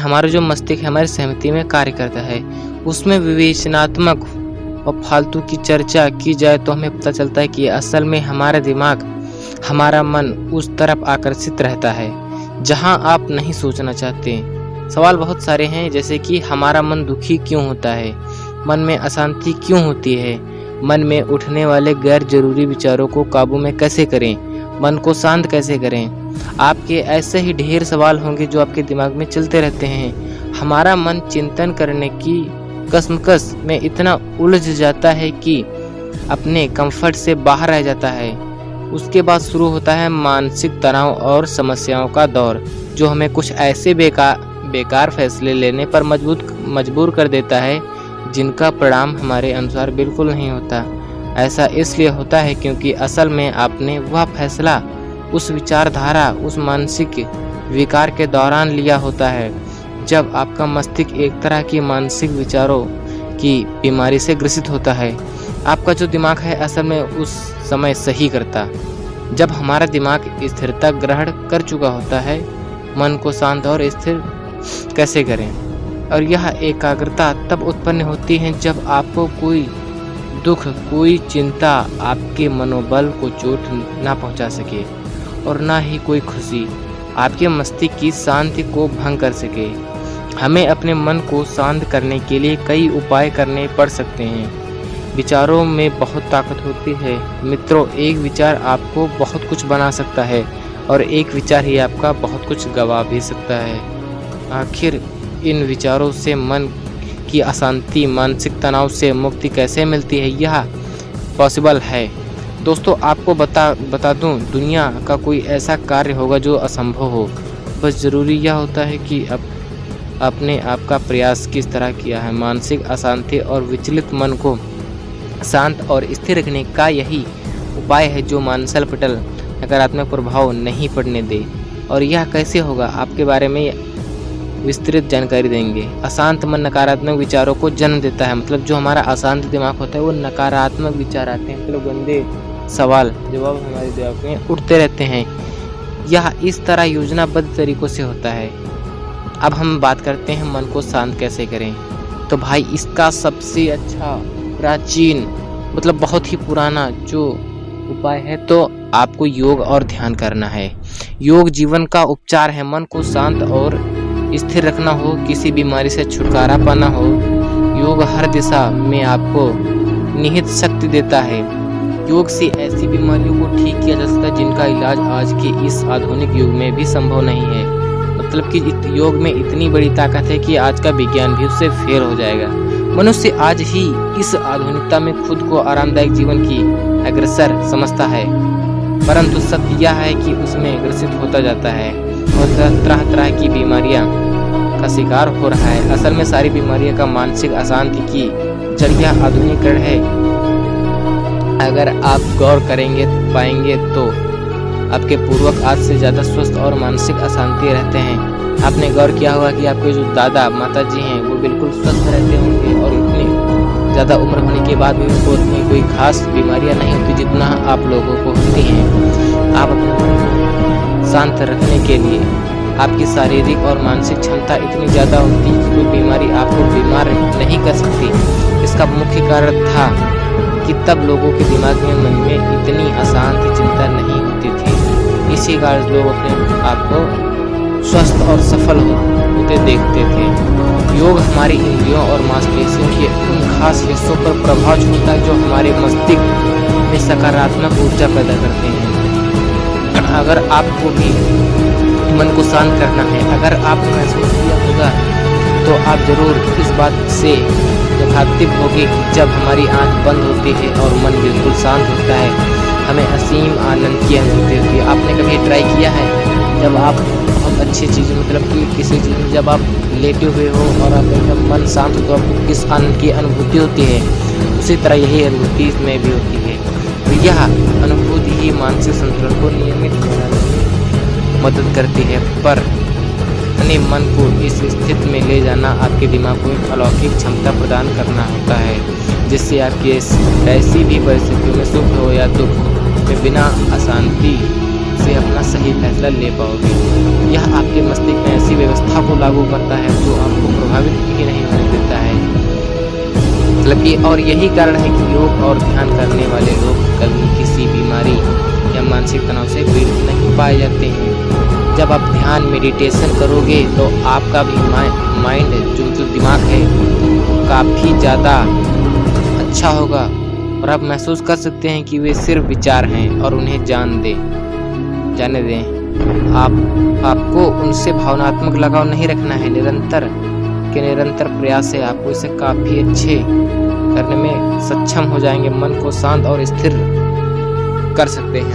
हमारा जो मस्तिष्क हमारी सहमति में कार्य करता है, उसमें विवेचनात्मक और फालतू की चर्चा की जाए तो हमें पता चलता है कि असल में हमारा दिमाग, हमारा मन उस तरफ आकर्षित रहता है जहां आप नहीं सोचना चाहते। सवाल बहुत सारे हैं, जैसे कि हमारा मन दुखी क्यों होता है, मन में अशांति क्यों होती है, मन में उठने वाले गैर जरूरी विचारों को काबू में कैसे करें, मन को शांत कैसे करें। आपके ऐसे ही ढेर सवाल होंगे जो आपके दिमाग में चलते रहते हैं। हमारा मन चिंतन करने की कशमकश में इतना उलझ जाता है कि अपने कंफर्ट से बाहर रह जाता है। उसके बाद शुरू होता है मानसिक तनाव और समस्याओं का दौर, जो हमें कुछ ऐसे बेकार फैसले लेने पर मजबूर कर देता है जिनका परिणाम हमारे अनुसार बिल्कुल नहीं होता। ऐसा इसलिए होता है क्योंकि असल में आपने वह फैसला उस विचारधारा, उस मानसिक विकार के दौरान लिया होता है जब आपका मस्तिष्क एक तरह की मानसिक विचारों की बीमारी से ग्रसित होता है। आपका जो दिमाग है असल में उस समय सही करता जब हमारा दिमाग स्थिरता ग्रहण कर चुका होता है। मन को शांत और स्थिर कैसे करें, और यह एकाग्रता तब उत्पन्न होती है जब आपको कोई दुख, कोई चिंता आपके मनोबल को चोट ना पहुंचा सके और ना ही कोई खुशी आपके मस्तिष्क की शांति को भंग कर सके। हमें अपने मन को शांत करने के लिए कई उपाय करने पड़ सकते हैं। विचारों में बहुत ताकत होती है मित्रों। एक विचार आपको बहुत कुछ बना सकता है और एक विचार ही आपका बहुत कुछ गवा भी सकता है। आखिर इन विचारों से मन की अशांति, मानसिक तनाव से मुक्ति कैसे मिलती है, यह पॉसिबल है। दोस्तों, आपको बता दूं, दुनिया का कोई ऐसा कार्य होगा जो असंभव हो। बस ज़रूरी यह होता है कि अपने आप का प्रयास किस तरह किया है। मानसिक अशांति और विचलित मन को शांत और स्थिर रखने का यही उपाय है जो मानसल पटल नकारात्मक प्रभाव नहीं पड़ने दे। और यह कैसे होगा, आपके बारे में विस्तृत जानकारी देंगे। अशांत मन नकारात्मक विचारों को जन्म देता है। मतलब जो हमारा अशांत दिमाग होता है वो नकारात्मक विचार आते हैं, मतलब गंदे सवाल जवाब हमारे दिमाग में उठते रहते हैं। यह इस तरह योजनाबद्ध तरीकों से होता है। अब हम बात करते हैं मन को शांत कैसे करें। तो भाई, इसका सबसे अच्छा, प्राचीन, मतलब बहुत ही पुराना जो उपाय है, तो आपको योग और ध्यान करना है। योग जीवन का उपचार है। मन को शांत और स्थिर रखना हो, किसी बीमारी से छुटकारा पाना हो, योग हर दिशा में आपको निहित शक्ति देता है। योग से ऐसी बीमारियों को ठीक किया जा सकता है जिनका इलाज आज के इस आधुनिक युग में भी संभव नहीं है। मतलब कि योग में इतनी बड़ी ताकत है कि आज का विज्ञान भी उससे फेल हो जाएगा। मनुष्य आज ही इस आधुनिकता में खुद को आरामदायक जीवन की अग्रसर समझता है, परंतु सत्य यह है कि उसमें ग्रसित होता जाता है और तरह तरह की बीमारियां का शिकार हो रहा है। असल में सारी बीमारियों का मानसिक अशांति की जड़ यह आधुनिकीकरण है। अगर आप गौर करेंगे पाएंगे तो आपके पूर्वज आज से ज़्यादा स्वस्थ और मानसिक अशांति रहते हैं। आपने गौर किया होगा कि आपके जो दादा माता जी हैं वो बिल्कुल स्वस्थ रहते होंगे और इतनी ज़्यादा उम्र होने के बाद भी उनको उतनी कोई खास बीमारियां नहीं होती जितना आप लोगों को होती हैं। आप अपने शांत रखने के लिए आपकी शारीरिक और मानसिक क्षमता इतनी ज़्यादा होती है कि कोई बीमारी आपको बीमार नहीं कर सकती। इसका मुख्य कारण था कि तब लोगों के दिमाग में, मन में इतनी अशांत चिंता नहीं होती थी। इसी कारण लोग अपने आप को स्वस्थ और सफल होते देखते थे। योग हमारी इंद्रियों और मांसपेशियों के उन खास हिस्सों पर प्रभाव छोड़ता है जो हमारे मस्तिष्क में सकारात्मक ऊर्जा पैदा करते हैं। अगर आपको भी मन को शांत करना है, अगर आप महसूस किया होगा तो आप जरूर इस बात से यथार्थित होगी कि जब हमारी आंख बंद होती है और मन बिल्कुल शांत होता है, हमें असीम आनंद की अनुभूति होती है। आपने कभी ट्राई किया है, जब आप बहुत अच्छी चीज़, मतलब कि किसी चीज़ में जब आप लेटे हुए हो और आप एकदम मन शांत हो तो आपको किस आनंद की अनुभूति होती है, उसी तरह यही अनुभूति इसमें भी होती है। तो यह अनुभूति ही मानसिक संतुलन को नियमित बनाने में मदद करती है। पर अपने मन को इस स्थिति में ले जाना आपके दिमाग को एक अलौकिक क्षमता प्रदान करना होता है, जिससे आपकी ऐसी भी परिस्थितियों में सुख हो या दुख में बिना अशांति से अपना सही फैसला ले पाओगे। यह आपके मस्तिष्क में ऐसी व्यवस्था को लागू करता है जो आपको प्रभावित भी नहीं होने देता है। मतलब कि और यही कारण है कि योग और ध्यान करने वाले लोग कभी किसी बीमारी या मानसिक तनाव से पीड़ित नहीं पाए जाते हैं। जब आप ध्यान मेडिटेशन करोगे तो आपका भी माइंड जो दिमाग है काफ़ी ज़्यादा अच्छा होगा और आप महसूस कर सकते हैं कि वे सिर्फ विचार हैं और उन्हें जाने दें। आपको उनसे भावनात्मक लगाव नहीं रखना है। निरंतर प्रयास से आपको इसे काफ़ी अच्छे करने में सक्षम हो जाएंगे। मन को शांत और स्थिर कर सकते हैं।